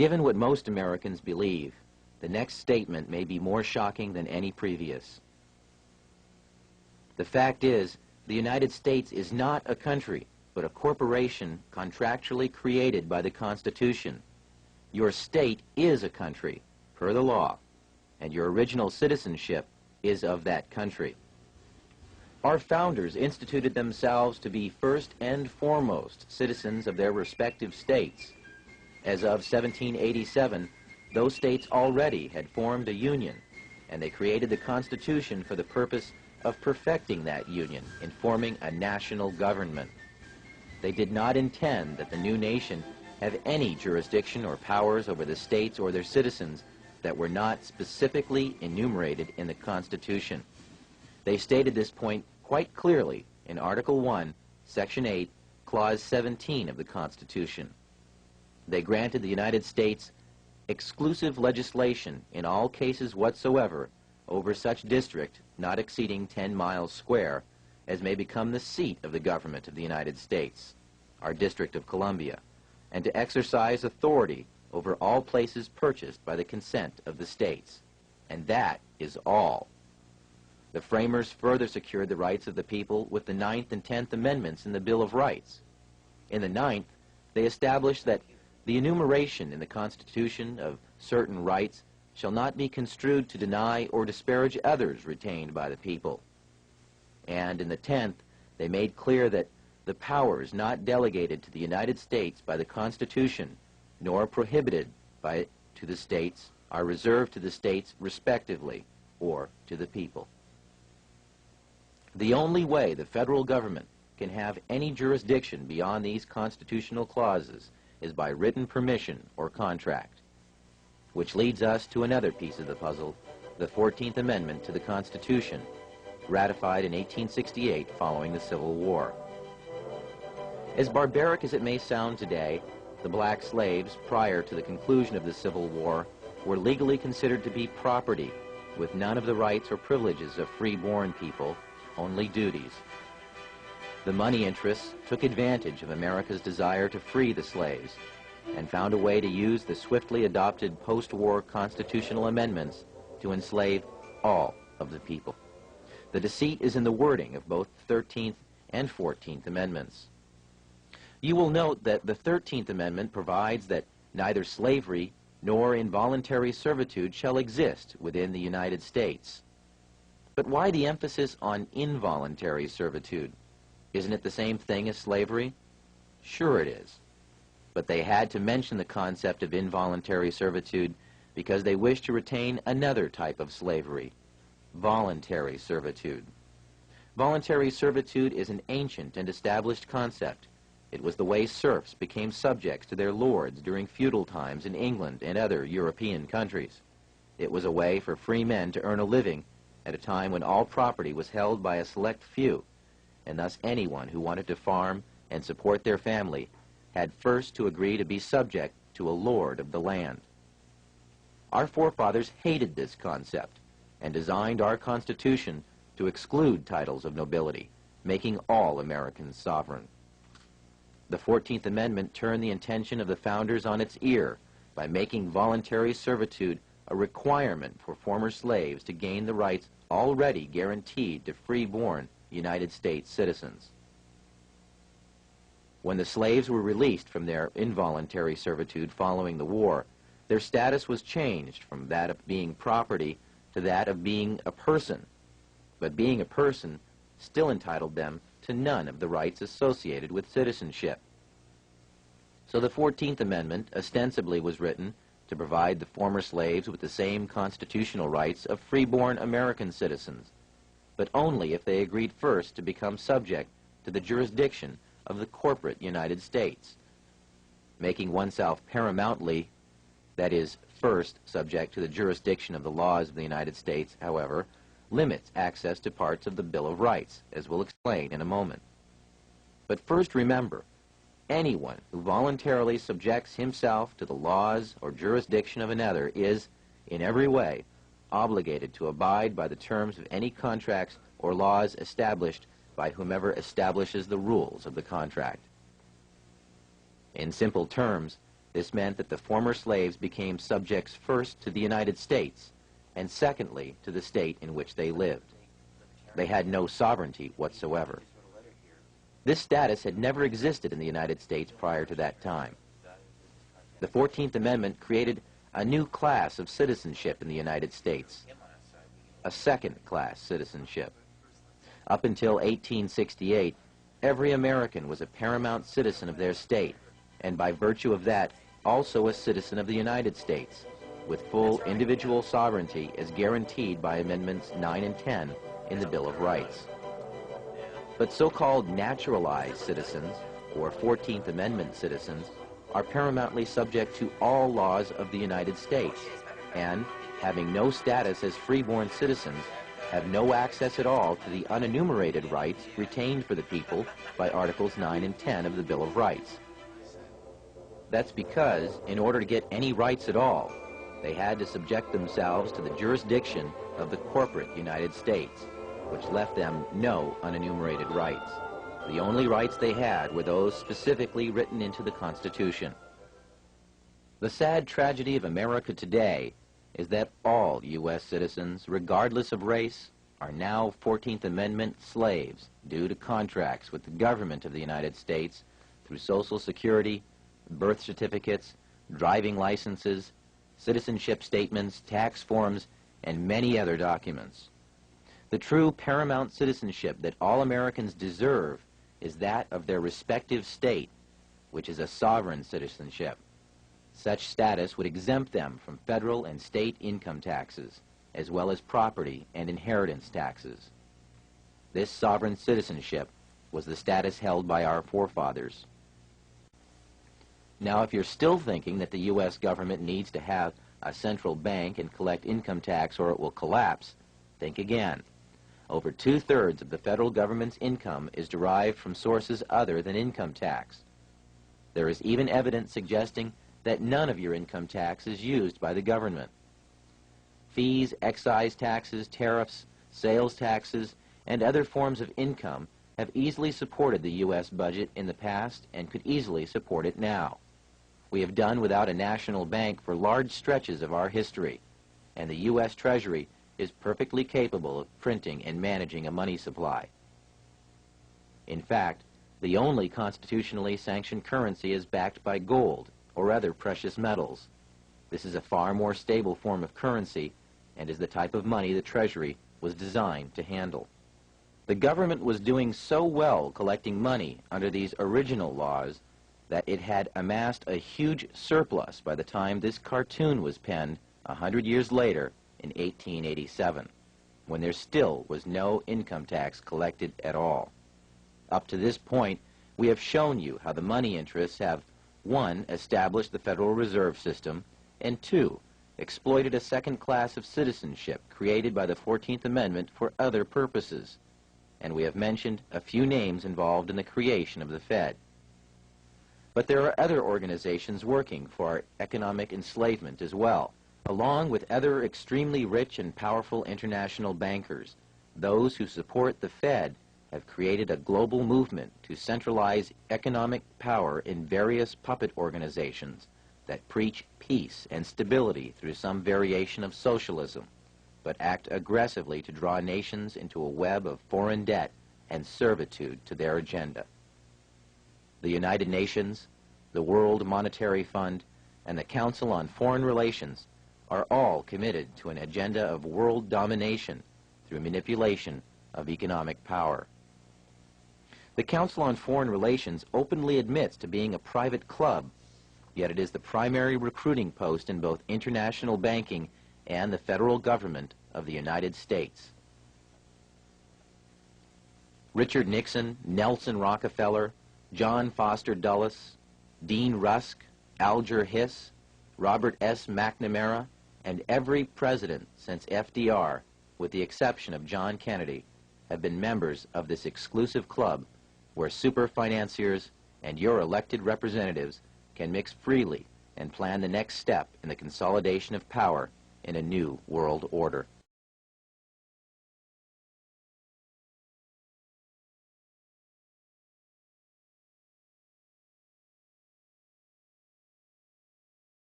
Given what most Americans believe, the next statement may be more shocking than any previous. The fact is, the United States is not a country, but a corporation contractually created by the Constitution. Your state is a country, per the law, and your original citizenship is of that country. Our founders instituted themselves to be first and foremost citizens of their respective states. As of 1787, those states already had formed a union, and they created the Constitution for the purpose of perfecting that union in forming a national government. They did not intend that the new nation have any jurisdiction or powers over the states or their citizens that were not specifically enumerated in the Constitution. They stated this point quite clearly in Article 1, Section 8, Clause 17 of the Constitution. They granted the United States exclusive legislation in all cases whatsoever over such district not exceeding 10 miles square as may become the seat of the government of the United States, our District of Columbia, and to exercise authority over all places purchased by the consent of the states. And that is all. The framers further secured the rights of the people with the 9th and 10th Amendments in the Bill of Rights. In the 9th, they established that the enumeration in the Constitution of certain rights shall not be construed to deny or disparage others retained by the people. And in the 10th, they made clear that the powers not delegated to the United States by the Constitution, nor prohibited to the states, are reserved to the states respectively, or to the people. The only way the federal government can have any jurisdiction beyond these constitutional clauses is by written permission or contract. Which leads us to another piece of the puzzle, the 14th Amendment to the Constitution, ratified in 1868 following the Civil War. As barbaric as it may sound today, the black slaves, prior to the conclusion of the Civil War, were legally considered to be property, with none of the rights or privileges of free-born people, only duties. The money interests took advantage of America's desire to free the slaves and found a way to use the swiftly adopted post-war constitutional amendments to enslave all of the people. The deceit is in the wording of both the 13th and 14th Amendments. You will note that the 13th Amendment provides that neither slavery nor involuntary servitude shall exist within the United States. But why the emphasis on involuntary servitude? Isn't it the same thing as slavery? Sure it is. But they had to mention the concept of involuntary servitude because they wished to retain another type of slavery, voluntary servitude. Voluntary servitude is an ancient and established concept. It was the way serfs became subjects to their lords during feudal times in England and other European countries. It was a way for free men to earn a living at a time when all property was held by a select few, and thus anyone who wanted to farm and support their family had first to agree to be subject to a lord of the land. Our forefathers hated this concept and designed our Constitution to exclude titles of nobility, making all Americans sovereign. The 14th Amendment turned the intention of the founders on its ear by making voluntary servitude a requirement for former slaves to gain the rights already guaranteed to free-born United States citizens. When the slaves were released from their involuntary servitude following the war, their status was changed from that of being property to that of being a person. But being a person still entitled them to none of the rights associated with citizenship. So the 14th Amendment ostensibly was written to provide the former slaves with the same constitutional rights of free-born American citizens, but only if they agreed first to become subject to the jurisdiction of the corporate United States. Making oneself paramountly, that is, first subject to the jurisdiction of the laws of the United States, however, limits access to parts of the Bill of Rights, as we'll explain in a moment. But first remember, anyone who voluntarily subjects himself to the laws or jurisdiction of another is, in every way, obligated to abide by the terms of any contracts or laws established by whomever establishes the rules of the contract. In simple terms, This meant that the former slaves became subjects first to the United States, and secondly to the state in which they lived. They had no sovereignty whatsoever. This status had never existed in the United States prior to that time. The 14th Amendment created a new class of citizenship in the United States, a second-class citizenship. Up until 1868, every American was a paramount citizen of their state, and by virtue of that, also a citizen of the United States, with full individual sovereignty as guaranteed by Amendments 9 and 10 in the Bill of Rights. But so-called naturalized citizens, or 14th Amendment citizens, are paramountly subject to all laws of the United States, and, having no status as freeborn citizens, have no access at all to the unenumerated rights retained for the people by Articles 9 and 10 of the Bill of Rights. That's because, in order to get any rights at all, they had to subject themselves to the jurisdiction of the corporate United States, which left them no unenumerated rights. The only rights they had were those specifically written into the Constitution. The sad tragedy of America today is that all U.S. citizens, regardless of race, are now 14th Amendment slaves due to contracts with the government of the United States through Social Security, birth certificates, driving licenses, citizenship statements, tax forms, and many other documents. The true paramount citizenship that all Americans deserve is that of their respective state, which is a sovereign citizenship. Such status would exempt them from federal and state income taxes, as well as property and inheritance taxes. This sovereign citizenship was the status held by our forefathers. Now, if you're still thinking that the U.S. government needs to have a central bank and collect income tax or it will collapse, think again. Over 2/3 of the federal government's income is derived from sources other than income tax. There is even evidence suggesting that none of your income tax is used by the government. Fees, excise taxes, tariffs, sales taxes, and other forms of income have easily supported the U.S. budget in the past and could easily support it now. We have done without a national bank for large stretches of our history, and the U.S. Treasury is perfectly capable of printing and managing a money supply. In fact, the only constitutionally sanctioned currency is backed by gold or other precious metals. This is a far more stable form of currency and is the type of money the Treasury was designed to handle. The government was doing so well collecting money under these original laws that it had amassed a huge surplus by the time this cartoon was penned 100 years later in 1887, when there still was no income tax collected at all. Up to this point, we have shown you how the money interests have 1. Established the Federal Reserve System, and 2. Exploited a second class of citizenship created by the 14th Amendment for other purposes. And we have mentioned a few names involved in the creation of the Fed. But there are other organizations working for our economic enslavement as well, along with other extremely rich and powerful international bankers. Those who support the Fed have created a global movement to centralize economic power in various puppet organizations that preach peace and stability through some variation of socialism, but act aggressively to draw nations into a web of foreign debt and servitude to their agenda. The United Nations, the World Monetary Fund, and the Council on Foreign Relations are all committed to an agenda of world domination through manipulation of economic power. The Council on Foreign Relations openly admits to being a private club, yet it is the primary recruiting post in both international banking and the federal government of the United States. Richard Nixon, Nelson Rockefeller, John Foster Dulles, Dean Rusk, Alger Hiss, Robert S. McNamara, and every president since FDR, with the exception of John Kennedy, have been members of this exclusive club where super financiers and your elected representatives can mix freely and plan the next step in the consolidation of power in a new world order.